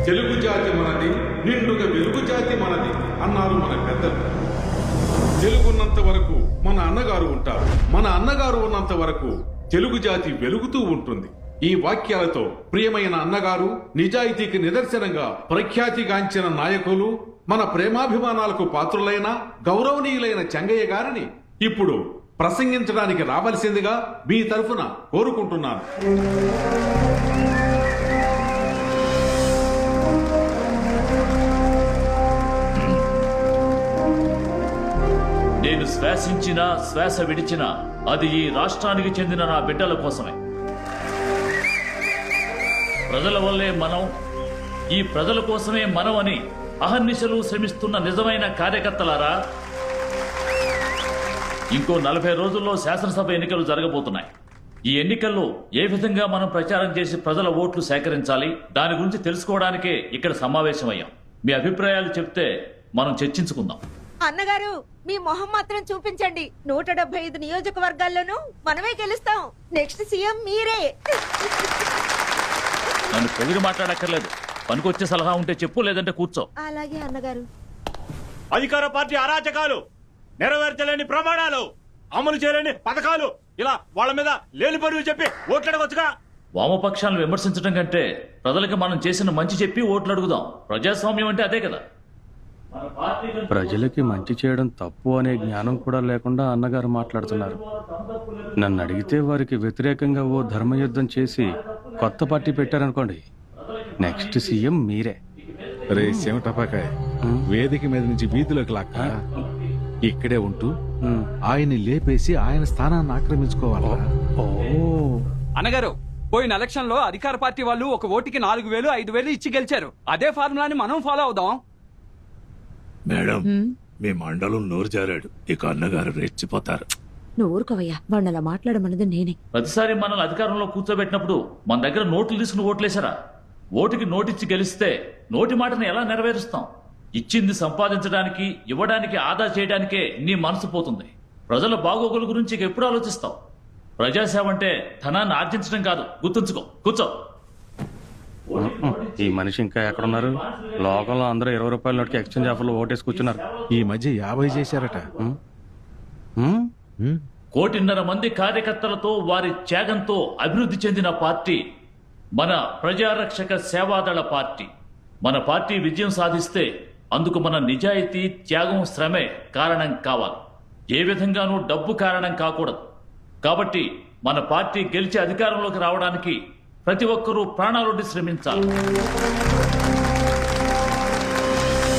తెలుగు జాతి మనది, నిండుగా వెలుగు జాతి మనది అన్నారు మన పెద్దలు. తెలుగున్నంత వరకు మన అన్నగారు ఉంటారు, మన అన్నగారు ఉన్నంత వరకు తెలుగు జాతి వెలుగుతూ ఉంటుంది. ఈ వాక్యాలతో ప్రియమైన అన్నగారు, నిజాయితీకి నిదర్శనంగా ప్రఖ్యాతిగాంచిన నాయకులు, మన ప్రేమాభిమానాలకు పాత్రులైన గౌరవనీయులైన చెంగయ్య గారిని ఇప్పుడు ప్రసంగించడానికి రావలసిందిగా మీ తరఫున కోరుకుంటున్నాను. నేను శ్వాసించిన శ్వాస విడిచిన అది ఈ రాష్ట్రానికి చెందిన నా బిడ్డల కోసమే. ప్రజల వల్లే మనం, ఈ ప్రజల కోసమే మనం అని అహర్నిశలు శ్రమిస్తున్న నిజమైన కార్యకర్తలారా, ఇంకో 40 రోజుల్లో శాసనసభ ఎన్నికలు జరగబోతున్నాయి. ఈ ఎన్నికల్లో ఏ విధంగా మనం ప్రచారం చేసి ప్రజల ఓట్లు సేకరించాలి, దాని గురించి తెలుసుకోవడానికే ఇక్కడ సమావేశమయ్యాం. మీ అభిప్రాయాలు చెప్తే మనం చర్చించుకుందాం. అన్నగారు, మీ మొహం మాత్రం చూపించండి. 175 నియోజకవర్గాల్లోనూ మనమే గెలుస్తాం. నెక్స్ట్ సీఎం మీరే. నన్ను పొగిడి మాట్లాడక్కర్లేదు. పనికొచ్చే సలహా ఉంటే చెప్పు, లేదంటే కూర్చో. అలాగే అన్నగారు. అధికార పార్టీ అరాచకాలు, నెరవేర్చలేని ప్రమాణాలు, అమలు చేయలేని పథకాలు, ఇలా వాళ్ళ మీద లేని పరువు చెప్పి ఓట్లడవచ్చుగా. వామపక్షాలను విమర్శించడం కంటే ప్రజలకు మనం చేసిన మంచి చెప్పి ఓట్లు అడుగుదాం. ప్రజాస్వామ్యం అంటే అదే కదా. ప్రజలకి మంచి చేయడం తప్పు అనే జ్ఞానం కూడా లేకుండా అన్నగారు మాట్లాడుతున్నారు. నన్ను అడిగితే వారికి వ్యతిరేకంగా ఓ ధర్మయుద్ధం చేసి కొత్త పార్టీ పెట్టారనుకోండి, నెక్స్ట్ సీఎం మీరే. రే శివటపాకాయ, వేదిక మీద నుంచి వీధిలోకి లాక్క ఇక్కడే ఉంటూ ఆయన్ని లేపేసి ఆయన స్థానాన్ని ఆక్రమించుకోవాలి. అన్నగారు, పోయిన ఎలక్షన్ లో అధికార పార్టీ వాళ్ళు ఒక ఓటుకి 4,000, 5,000 ఇచ్చి గెలిచారు. అదే ఫార్ములాని మనం ఫాలో అవుదాం. మేడం, మీ మండలం నోరు జారాడు. ఇక అన్నగారు రెచ్చిపోతారు. నువ్వు ఊరుకోవయ్యా, వాడిని అలా మాట్లాడమన్నది నేనే. ప్రతిసారి మనల్ని అధికారంలో కూర్చోబెట్టినప్పుడు మన దగ్గర నోట్లు తీసుకుని ఓట్లేశారా? ఓటుకి నోటిచ్చి గెలిస్తే నోటి మాటను ఎలా నెరవేరుస్తాం? ఇచ్చింది సంపాదించడానికి, ఇవ్వడానికి, ఆదా చేయడానికే నీ మనసు పోతుంది. ప్రజల బాగోగుల గురించి ఎప్పుడు ఆలోచిస్తావు? ప్రజాసేవ అంటే ధనాన్ని ఆర్జించడం కాదు, గుర్తుంచుకో. కూర్చో. ఈ మనిషి ఇంకా ఎక్కడున్నారు? లోకంలో అందరూ 20 రూపాయల నోటికి ఎక్స్చేంజ్ ఆఫర్లో ఓటేసి కూర్చున్నారు. ఈ మధ్య 50 చేశారట. 1.5 కోటి మంది కార్యకర్తలతో, వారి త్యాగంతో అభివృద్ధి చెందిన పార్టీ మన ప్రజారక్షక సేవాదళ పార్టీ. మన పార్టీ విజయం సాధిస్తే అందుకు మన నిజాయితీ, త్యాగం, శ్రమే కారణం కావాలి. ఏ విధంగానూ డబ్బు కారణం కాకూడదు. కాబట్టి మన పార్టీ గెలిచి అధికారంలోకి రావడానికి ప్రతి ఒక్కరూ ప్రాణాలొడ్డి శ్రమించాలి.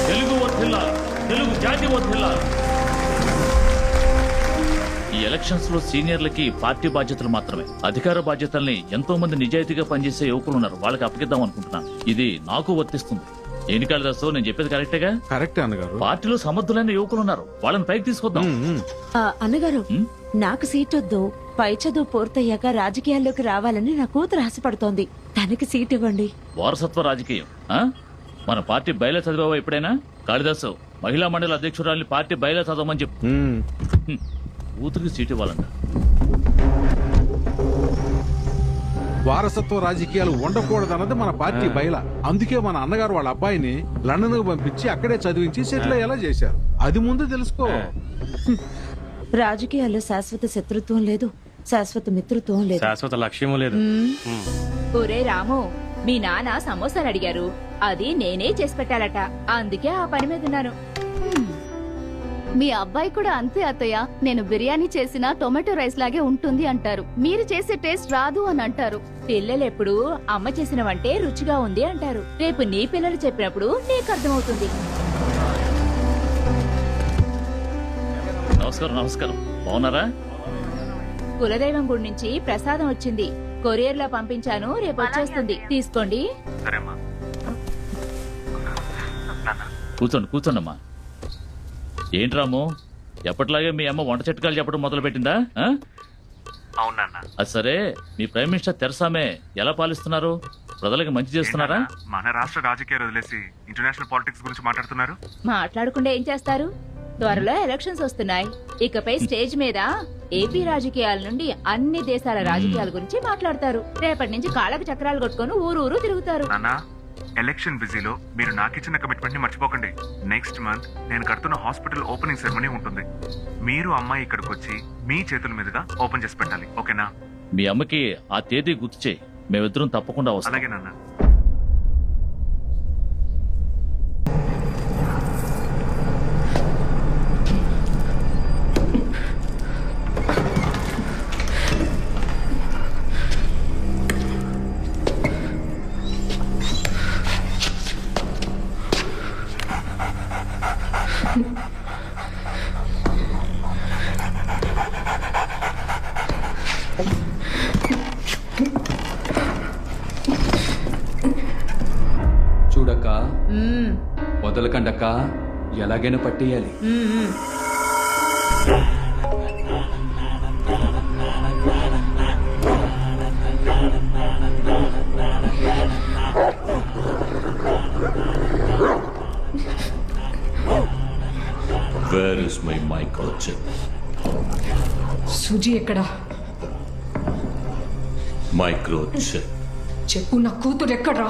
తెలుగు వర్ధిల్లాలి, తెలుగు జాతి వర్ధిల్లాలి. ఈ ఎలక్షన్స్ లో సీనియర్లకి పార్టీ బాధ్యతలు మాత్రమే, అధికార బాధ్యతల్ని ఎంతో మంది నిజాయితీగా పనిచేసే యువకులు ఉన్నారు, వాళ్ళకి అప్పగిద్దాం అనుకుంటున్నాను. ఇది నాకు వర్తిస్తుంది. ఎన్నికల దశలో నేను చెప్పేది కరెక్టేగా? కరెక్టే అన్నగారు. పార్టీలో సమర్థులైన యువకులు ఉన్నారు, వాళ్ళని పైకి తీసుకొద్దాం. అన్నగారు, నాకు సీట్ వద్దు. పై చదువు పూర్తయ్యాక రాజకీయాల్లోకి రావాలని నా కూతురు ఆశపడుతోంది. తనకి సీట్ ఇవ్వండి. వారసత్వ రాజకీయం? మన పార్టీ బయలు చదివావా ఎప్పుడైనా? కాళిదాసు, మహిళా మండలి అధ్యక్షురాలిని పార్టీ బయలు చదవమని చెప్పు. కూతురికి సీట్ ఇవ్వాలంట. వారసత్వ రాజకీయాలు ఉండకూడదన్నది మన పార్టీ బయల. అందుకే మన అన్నగారు వాళ్ళ అబ్బాయిని లండన్ కు పంపించి అక్కడే చదివించి సెటిల్ అయ్యేలా చేశారు. అది ముందు తెలుసుకో. రాజకీయాల్లో శాశ్వత శత్రుత్వం లేదు, శాశ్వత మిత్రుత్వం లేదు, శాశ్వత లక్ష్యం లేదు. ఒరే రాము, మీ నాన్న సమోసాలు అడిగారు, అది నేనే చేసి పెట్టాలట. అందుకే ఆ పని మీద ఉన్నాను. మీ అబ్బాయి కూడా అంతే అత్తయ్య. నేను బిర్యానీ చేసిన టొమాటో రైస్ లాగే ఉంటుంది అంటారు. మీరు చేసే టేస్ట్ రాదు అని అంటారు. పిల్లలెప్పుడు అమ్మ చేసిన వంటే రుచిగా ఉంది అంటారు. రేపు నీ పిల్లలు చెప్పినప్పుడు నీకు అర్థమవుతుంది. నమస్కారం. నమస్కారం. బాగున్నారా? కులదైవం గుడి నుంచి ప్రసాదం వచ్చింది, కొరియర్ లో పంపించాను, రేపు వచ్చేస్తుంది, తీసుకోండి. కూర్చోండి, కూర్చోండమ్మా. ఏంటి రాము, ఎప్పటిలాగే మీ అమ్మ వంట చిట్కాలు చెప్పడం మొదలు పెట్టిందా? అవునన్నా. అది సరే, మీ ప్రైమ్ మినిస్టర్ తెరసా మే ఎలా పాలిస్తున్నారు? ప్రజలకు మంచి చేస్తున్నారా? మన రాష్ట్ర రాజకీయాలు వదిలేసి ఇంటర్నేషనల్ పాలిటిక్స్ గురించి మాట్లాడుతున్నారు. మాట్లాడకుండా ఏం చేస్తారు? త్వరలో ఎలక్షన్స్ వస్తున్నాయి. ఇకపై స్టేజ్ మీద ఏపీ రాజకీయాల నుండి అన్ని దేశాల రాజకీయాల గురించి మాట్లాడతారు. రేపటి నుంచి కాళ్ళకు చక్రాలు కొట్టుకొని ఊరు ఊరు తిరుగుతారు. అన్నా, ఎలక్షన్ బిజీలో మీరు నాకు ఇచ్చిన కమిట్మెంట్ ని మర్చిపోకండి. నెక్స్ట్ మంత్ నేను కడుతున్న హాస్పిటల్ ఓపెనింగ్ సెరమనీ ఉంటుంది. మీరు అమ్మాయి ఇక్కడికి వచ్చి మీ చేతుల మీదుగా ఓపెన్ చేసి పెట్టాలి. ఓకేనా? మీ అమ్మకి ఆ తేదీ గుర్తు చేయి, మేమిద్దరం తప్పకుండా వస్తాం. అలాగే నాన్న. చూడక్క, వదలకండక్క, ఎలాగైనా పట్టేయాలి. Where is my microchip? Suji ఎక్కడా? Microchip. చెప్పు, నా కూతురు ఎక్కడ్రా?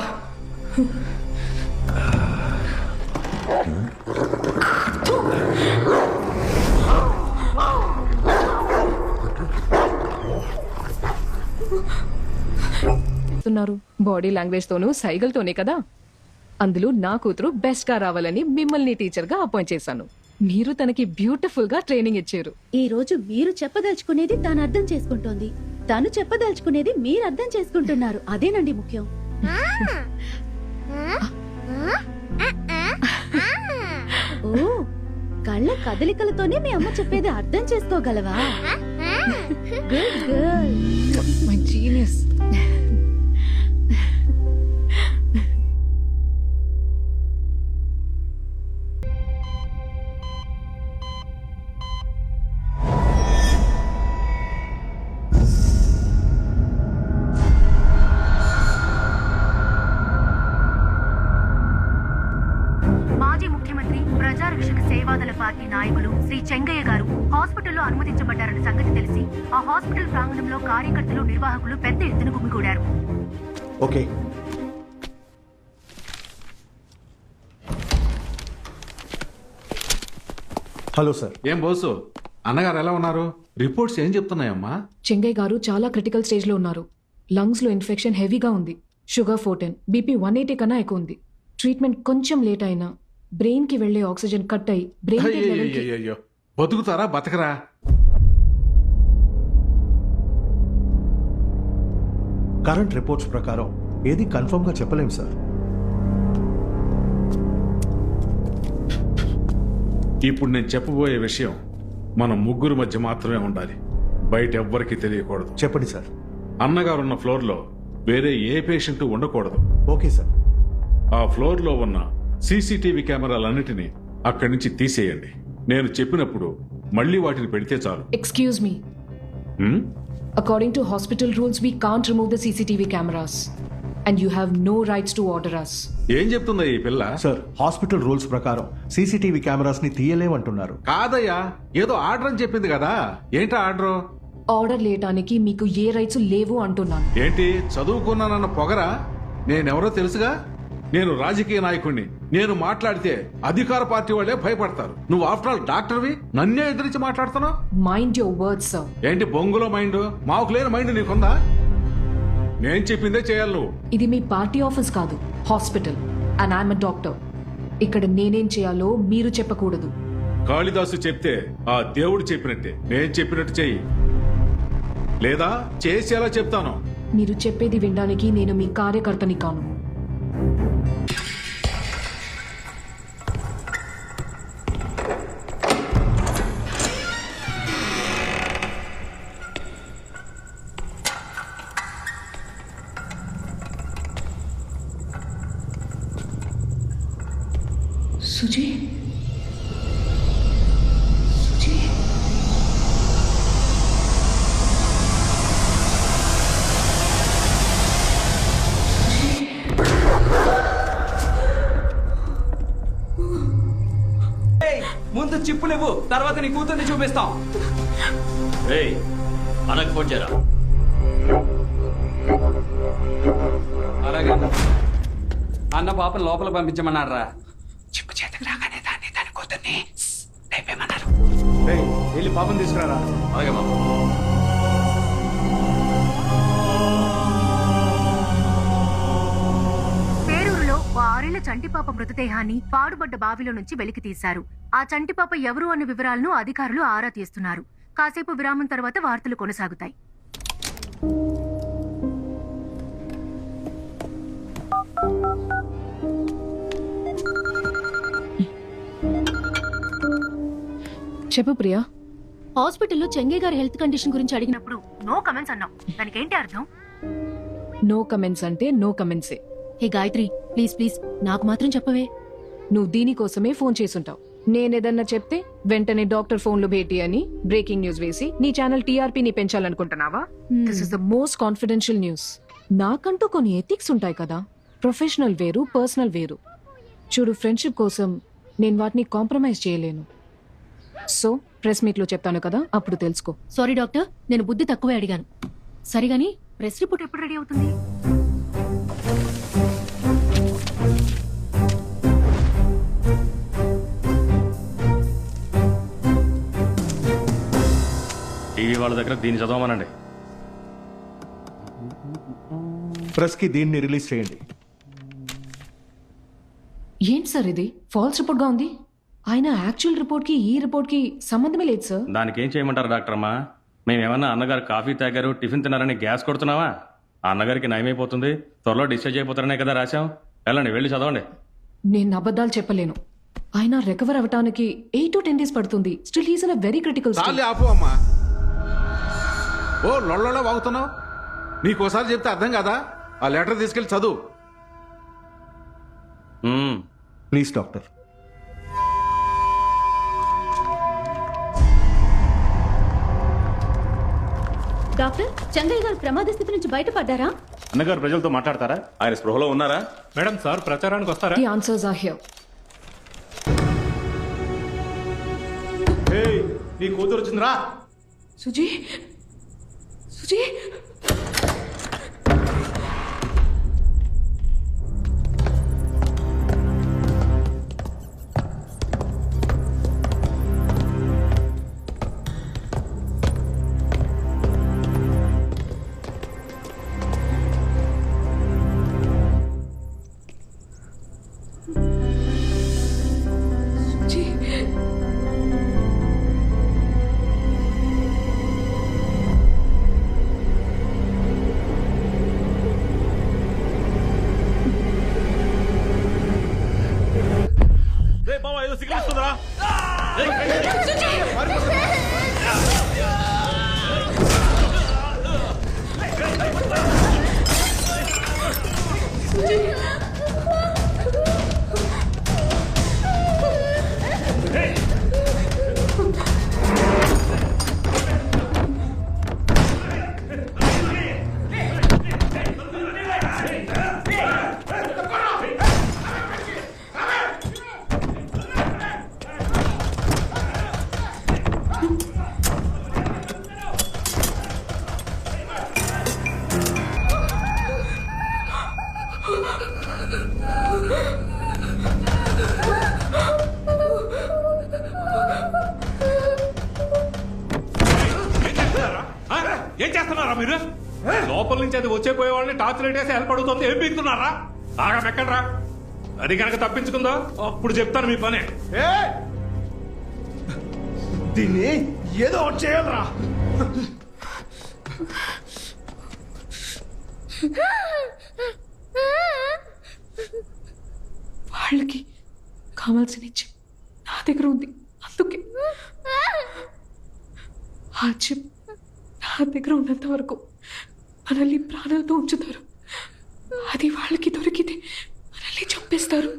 బాడీ లాంగ్వేజ్ తోనూ సైగల్తోనే కదా. అందులో నా కూతురు బెస్ట్ గా రావాలని మిమ్మల్ని టీచర్ గా అపాయింట్ చేశాను. మీరు తనకి బ్యూటిఫుల్ గా ట్రైనింగ్ ఇచ్చారు. ఈ రోజు మీరు చెప్పదలుచుకునేది తాను అర్థం చేసుకుంటోంది, తను చెప్పదలుచుకునేది మీరు అర్థం చేసుకుంటున్నారు. అదేనండి ముఖ్యం. ఓ, కళ్ళ కదలికలతోనే మీ అమ్మ చెప్పేది అర్థం చేసుకోగలవా? Good girl. My genius. మాజీ ముఖ్యమంత్రి ప్రజారక్షక సేవాదళ పార్టీ నాయకులు శ్రీ చెంగయ్య గారు హాస్పిటల్లో అనుమతించబడ్డారన్న సంగతి తెలిసి ఆ హాస్పిటల్ ప్రాంగణంలో కార్యకర్తలు, నిర్వాహకులు పెద్ద ఎత్తున గుమిగూడారు. Okay, hello sir. ఏం బోసు, అన్నగారు ఎలా ఉన్నారు? రిపోర్ట్స్ ఏం చెప్తున్నాయమ్మా? చెంగయ్య గారు చాలా క్రిటికల్ స్టేజ్ లో ఉన్నారు. లంగ్స్ లో ఇన్ఫెక్షన్ హెవీగా ఉంది. షుగర్ 410, బీపీ 180 కన్నా ఎక్కువ ఉంది. ట్రీట్మెంట్ కొంచెం లేట్ అయినా బ్రెయిన్ కి వెళ్లే ఆక్సిజన్ కట్ అయి బ్రెయిన్ అయ్యో, బతుకుతారా బతకరా? కరెంట్ రిపోర్ట్స్ ప్రకారం ఏది కన్ఫర్మ్ గా చెప్పలేం సార్. ఇప్పుడు నేను చెప్పబోయే విషయం మన ముగ్గురు మధ్య మాత్రమే ఉండాలి, బయట ఎవ్వరికి తెలియకూడదు. చెప్పండి సార్. అన్నగారున్న ఫ్లోర్ లో వేరే ఏ పేషెంట్ ఉండకూడదు. Okay sir. ఆ ఫ్లోర్ లో ఉన్న సీసీటీవీ కెమెరాలన్నిటినీ అక్కడి నుంచి తీసేయండి. నేను చెప్పినప్పుడు మళ్ళీ వాటిని పెడితే చాలు. Excuse me, according to hospital rules we can't remove the CCTV cameras and you have no rights to order us. ఏం చెప్తుందా ఈ పిల్ల? సార్, హాస్పిటల్ రూల్స్ ప్రకారం సీసీటీవీ కెమెరాస్ ని తీయలేమంటున్నారు. కాదయ్యా, ఏదో ఆర్డర్ అని చెప్పింది కదా. ఏంటా ఆర్డర్? ఆర్డర్ లేయటానికి మీకు ఏ రైట్స్ లేవు అంటున్నాను. ఏంటి చదువుకున్నానన్న పొగరా? నేనెవరో తెలుసుగా. నేను రాజకీయ నాయకుడిని. నేను మాట్లాడితే అధికార పార్టీ వాళ్ళే భయపడతారు. నువ్వు ఆఫ్టర్ ఆల్ డాక్టర్వి, నన్నే ఎదిరించి మాట్లాడుతున్నావు. Mind your words sir. ఏంటి బొంగులో మైండ్? మాకు లేని మైండ్ నీకుందా? నేను చెప్పిందే చేయాలి నువ్వు. ఇది మీ పార్టీ ఆఫీస్ కాదు, hospital. And I'm a doctor. ఇక్కడ నేనేం చేయాలో మీరు చెప్పకూడదు. కాళిదాసు చెప్తే ఆ దేవుడు చెప్పినట్టే నేను చెప్పినట్టు చెయ్యి, లేదా చేసేలా చెప్తాను. మీరు చెప్పేది వినడానికి నేను మీ కార్యకర్తని కాను. సుజీ, సుజీ, ముందు చిప్పు లేవు, తర్వాత నీ కూతుర్ని చూపిస్తాం. అనకు ఫోన్ చేయరా. అలాగే అన్న పాపను లోపల పంపించమన్నారా? చెప్పు చేతకు రాగానే దాని కూతుర్ని లేపేమన్నారు. వెళ్ళి పాపం తీసుకురారా. అలాగే బాబు. పేరూరులో ఓ 6 ఏళ్ల చంటిపాప మృతదేహాన్ని పాడుబడ్డ బావిలో నుంచి వెలికి తీశారు. ఆ చంటిపాప ఎవరు అన్న వివరాలను అధికారులు ఆరా తీస్తున్నారు. కాసేపు విరామం తర్వాత వార్తలు కొనసాగుతాయి. చెప్పు ప్రియా. హాస్పిటల్లో చెంగే గారి హెల్త్ కండిషన్ గురించి అడిగినప్పుడు నో కమెంట్స్ అన్నావు. దానికి ఏంటి అర్థం? నో కమెంట్స్ అంటే నో కమెంట్సే. హే గాయత్రి, ప్లీజ్ ప్లీజ్ నాకు మాత్రం చెప్పవే. నువ్వు దీనికోసమే ఫోన్ చేసుంటావు. నేనేదన్నా చెప్తే వెంటనే డాక్టర్ ఫోన్లో భేటీ అని బ్రేకింగ్ న్యూస్ వేసి నీ ఛానల్ టీఆర్పీని పెంచాలనుకుంటున్నావా? This is the most confidential news. నాకంటూ కొన్ని ఎథిక్స్ ఉంటాయి కదా. ప్రొఫెషనల్ వేరు, పర్సనల్ వేరు. చూడు, ఫ్రెండ్షిప్ కోసం నేను వాటిని కాంప్రమైజ్ చేయలేను. సో ప్రెస్ మీట్ లో చెప్తాను కదా, అప్పుడు తెలుసుకో. సారీ డాక్టర్, నేను బుద్ధి తక్కువే అడిగాను. సరిగాని ప్రెస్ రిపోర్ట్ ఎప్పుడు రెడీ అవుతుంది? టీవీ వాళ్ళ దగ్గర దీన్ని చదవమనండి. ప్రెస్కి దీన్ని రిలీజ్ చేయండి. ఏంటి సార్ ఇది? ఫాల్స్ రిపోర్ట్ గా ఉంది. ఆయన యాక్చువల్ రిపోర్ట్ కి ఈ రిపోర్ట్ కి సంబంధమే లేదు సార్. దానికి ఏం చేయమంటారు డాక్టర్ అమ్మా? మేమేమన్నా అన్నగారు కాఫీ తాగారు, టిఫిన్ తిన్నారని గ్యాస్ కొడుతున్నావా? ఆ అన్నగారికి నయమైపోతుంది, త్వరలో డిశ్చార్జ్ అయిపోతారనే కదా రాశాం. వెళ్ళండి, వెళ్ళి చదవండి. నేను అబద్ధాలు చెప్పలేను. ఆయన రికవర్ అవటానికి 8 to 10 days పడుతుంది. Still he's in a very critical చాలే ఆపు అమ్మా. ఓ లొళ్ళలో వాగుతున్నావు. నీకోసారి చెప్తే అర్థం కదా. ఆ లెటర్ తీసుకెళ్ళి చదువు. Please doctor. డాక్టర్, చెంగయ్య గారు ప్రమాద స్థితి నుంచి బయటపడ్డారా? అన్నగారు ప్రజలతో మాట్లాడతారా? ఆయన స్పృహలో ఉన్నారా? మేడం సార్ ప్రచారానికి వస్తారా? The answers are here. నీ కూతురు వచ్చిందిరా. సుజీ, సుజీ, ఏం చేస్తున్నారా మీరు? లోపల నుంచి అది వచ్చే పోయే వాళ్ళని టార్చ్ లైట్ వేసి హెల్ప్ అడుగుతుంది. ఏం పీకుతున్నారా? బాగా మెక్కడరా. అది కనుక తప్పించుకుందో అప్పుడు చెప్తాను మీ పని. దీన్ని ఏదో ఒకటి చేయాలరా. వాళ్ళకి కావాల్సిన ఇచ్చి నా దగ్గర ఉంది. అందుకే ఆ చిప్ నా దగ్గర ఉన్నంత వరకు మనల్ని ప్రాణాలతో ఉంచుతారు. అది వాళ్ళకి దొరికితే మనల్ని చంపేస్తారు.